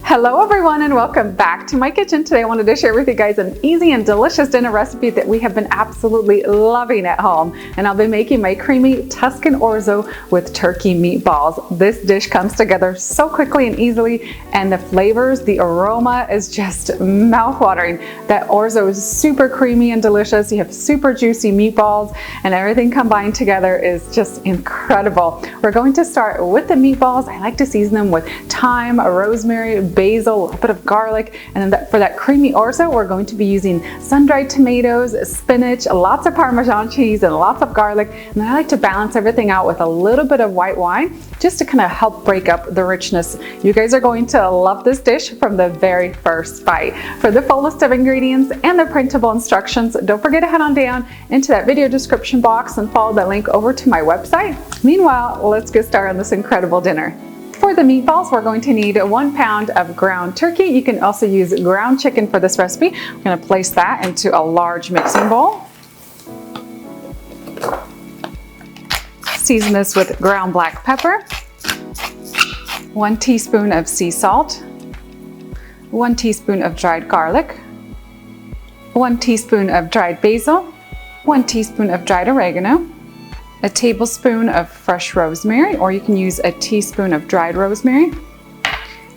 Hello everyone and welcome back to my kitchen. Today I wanted to share with you guys an easy and delicious dinner recipe that we have been absolutely loving at home. And I'll be making my creamy Tuscan Orzo with turkey meatballs. This dish comes together so quickly and easily, and the flavors, the aroma is just mouth-watering. That Orzo is super creamy and delicious. You have super juicy meatballs and everything combined together is just incredible. We're going to start with the meatballs. I like to season them with thyme, rosemary, basil, a little bit of garlic, and then for that creamy Orzo, we're going to be using sun-dried tomatoes, spinach, lots of parmesan cheese, and lots of garlic. And then I like to balance everything out with a little bit of white wine, just to kind of help break up the richness. You guys are going to love this dish from the very first bite. For the full list of ingredients and the printable instructions, don't forget to head on down into that video description box and follow that link over to my website. Meanwhile, let's get started on this incredible dinner. For the meatballs, we're going to need 1 pound of ground turkey. You can also use ground chicken for this recipe. I'm going to place that into a large mixing bowl. Season this with ground black pepper, 1 teaspoon of sea salt, 1 teaspoon of dried garlic, 1 teaspoon of dried basil, 1 teaspoon of dried oregano, a tablespoon of fresh rosemary, or you can use a teaspoon of dried rosemary,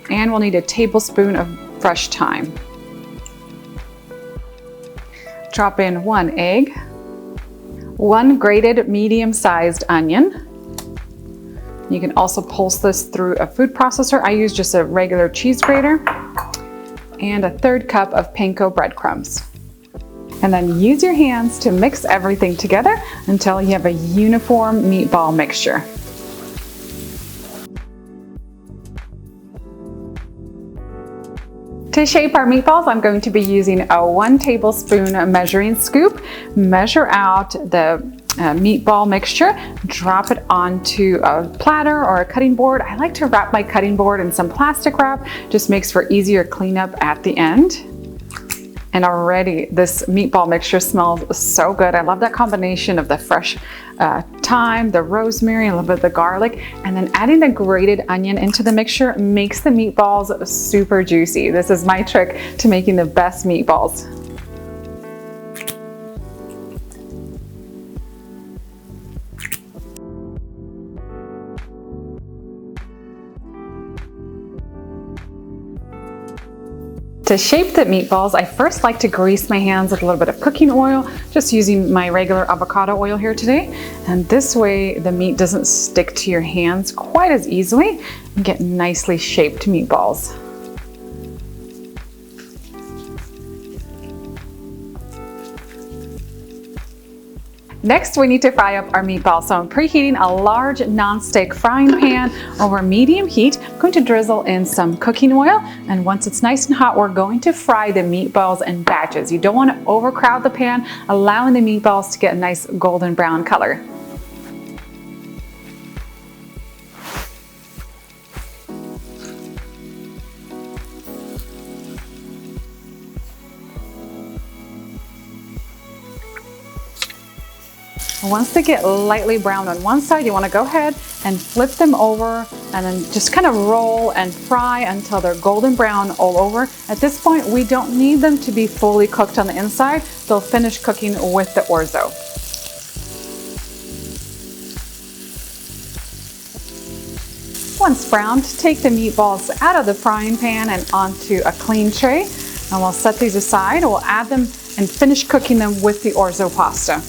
and we'll need a tablespoon of fresh thyme. Drop in 1 egg, 1 grated medium-sized onion. You can also pulse this through a food processor. I use just a regular cheese grater, and a 1/3 cup of panko breadcrumbs. And then use your hands to mix everything together until you have a uniform meatball mixture. To shape our meatballs, I'm going to be using a 1 tablespoon measuring scoop. Measure out the meatball mixture, drop it onto a platter or a cutting board. I like to wrap my cutting board in some plastic wrap, just makes for easier cleanup at the end. And already this meatball mixture smells so good. I love that combination of the fresh thyme, the rosemary, a little bit of the garlic, and then adding the grated onion into the mixture makes the meatballs super juicy. This is my trick to making the best meatballs. To shape the meatballs, I first like to grease my hands with a little bit of cooking oil, just using my regular avocado oil here today. And this way the meat doesn't stick to your hands quite as easily and get nicely shaped meatballs. Next, we need to fry up our meatballs. So I'm preheating a large nonstick frying pan over medium heat. I'm going to drizzle in some cooking oil, and once it's nice and hot, we're going to fry the meatballs in batches. You don't want to overcrowd the pan, allowing the meatballs to get a nice golden brown color. Once they get lightly brown on one side, you want to go ahead and flip them over and then just kind of roll and fry until they're golden brown all over. At this point, we don't need them to be fully cooked on the inside. They'll finish cooking with the Orzo. Once browned, take the meatballs out of the frying pan and onto a clean tray. And we'll set these aside. We'll add them and finish cooking them with the Orzo pasta.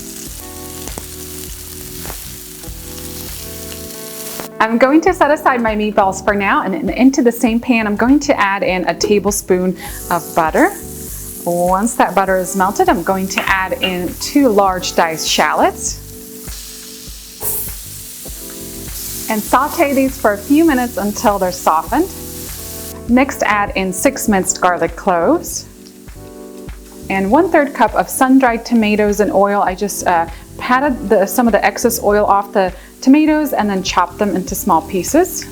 I'm going to set aside my meatballs for now, and into the same pan I'm going to add in a tablespoon of butter. Once that butter is melted, I'm going to add in 2 large diced shallots and saute these for a few minutes until they're softened. Next, add in 6 minced garlic cloves and 1/3 cup of sun-dried tomatoes and oil. I just patted some of the excess oil off the tomatoes and then chop them into small pieces.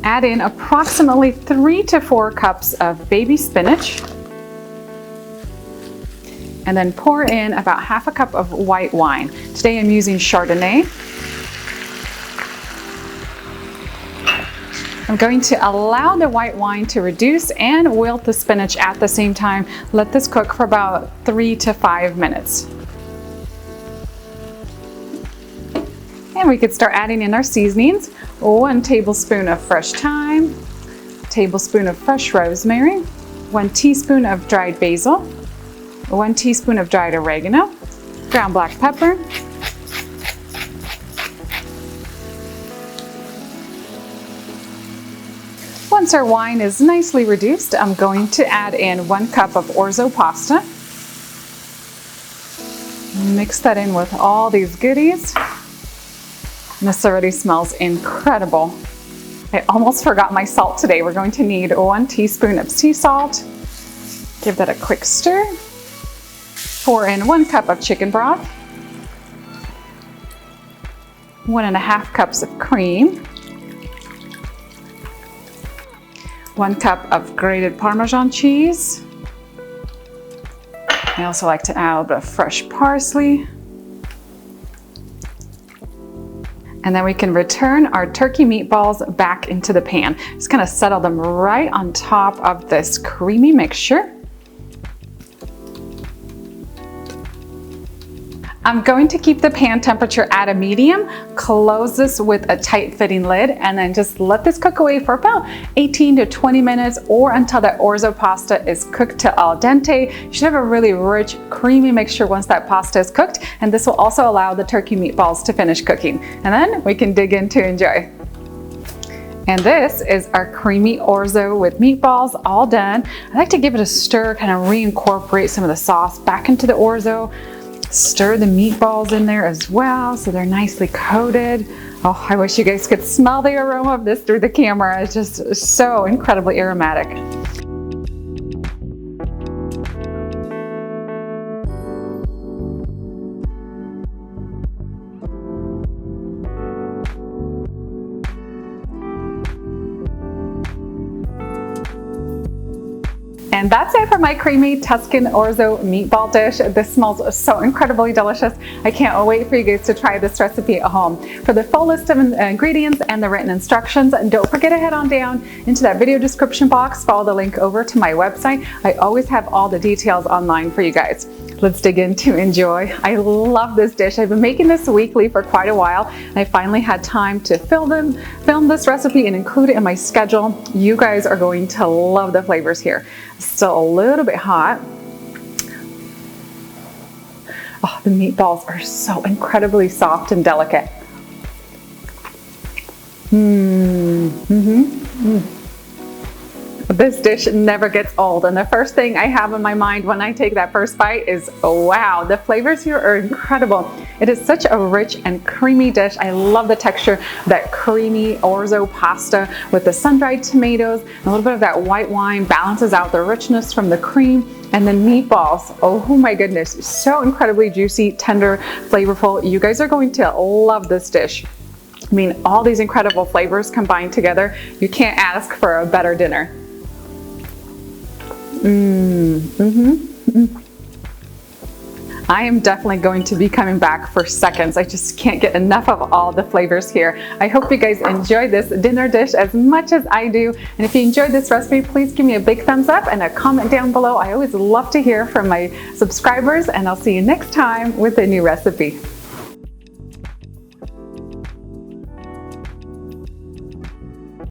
Add in approximately 3 to 4 cups of baby spinach, and then pour in about half a cup of white wine. Today I'm using Chardonnay. I'm going to allow the white wine to reduce and wilt the spinach at the same time. Let this cook for about 3 to 5 minutes. And we could start adding in our seasonings. 1 tablespoon of fresh thyme, tablespoon of fresh rosemary, 1 teaspoon of dried basil, 1 teaspoon of dried oregano, ground black pepper, once our wine is nicely reduced, I'm going to add in 1 cup of Orzo pasta. Mix that in with all these goodies. This already smells incredible. I almost forgot my salt today. We're going to need 1 teaspoon of sea salt. Give that a quick stir. Pour in 1 cup of chicken broth, 1.5 cups of cream, 1 cup of grated Parmesan cheese. I also like to add a bit of fresh parsley. And then we can return our turkey meatballs back into the pan. Just kind of settle them right on top of this creamy mixture. I'm going to keep the pan temperature at a medium, close this with a tight fitting lid, and then just let this cook away for about 18 to 20 minutes or until that Orzo pasta is cooked to al dente. You should have a really rich, creamy mixture once that pasta is cooked, and this will also allow the turkey meatballs to finish cooking. And then we can dig in to enjoy. And this is our creamy Orzo with meatballs all done. I like to give it a stir, kind of reincorporate some of the sauce back into the Orzo. Stir the meatballs in there as well so they're nicely coated. Oh, I wish you guys could smell the aroma of this through the camera. It's just so incredibly aromatic. And that's it for my creamy Tuscan Orzo meatball dish. This smells so incredibly delicious. I can't wait for you guys to try this recipe at home. For the full list of ingredients and the written instructions, don't forget to head on down into that video description box, follow the link over to my website. I always have all the details online for you guys. Let's dig in to enjoy. I love this dish. I've been making this weekly for quite a while, and I finally had time to film this recipe and include it in my schedule. You guys are going to love the flavors here. Still a little bit hot. Oh, the meatballs are so incredibly soft and delicate. This dish never gets old, and the first thing I have in my mind when I take that first bite is, oh, wow, the flavors here are incredible. It is such a rich and creamy dish. I love the texture of that creamy Orzo pasta with the sun-dried tomatoes, and a little bit of that white wine balances out the richness from the cream. And then meatballs, oh my goodness, so incredibly juicy, tender, flavorful. You guys are going to love this dish. I mean, all these incredible flavors combined together, you can't ask for a better dinner. I am definitely going to be coming back for seconds. I just can't get enough of all the flavors here. I hope you guys enjoy this dinner dish as much as I do. And if you enjoyed this recipe, please give me a big thumbs up and a comment down below. I always love to hear from my subscribers, and I'll see you next time with a new recipe.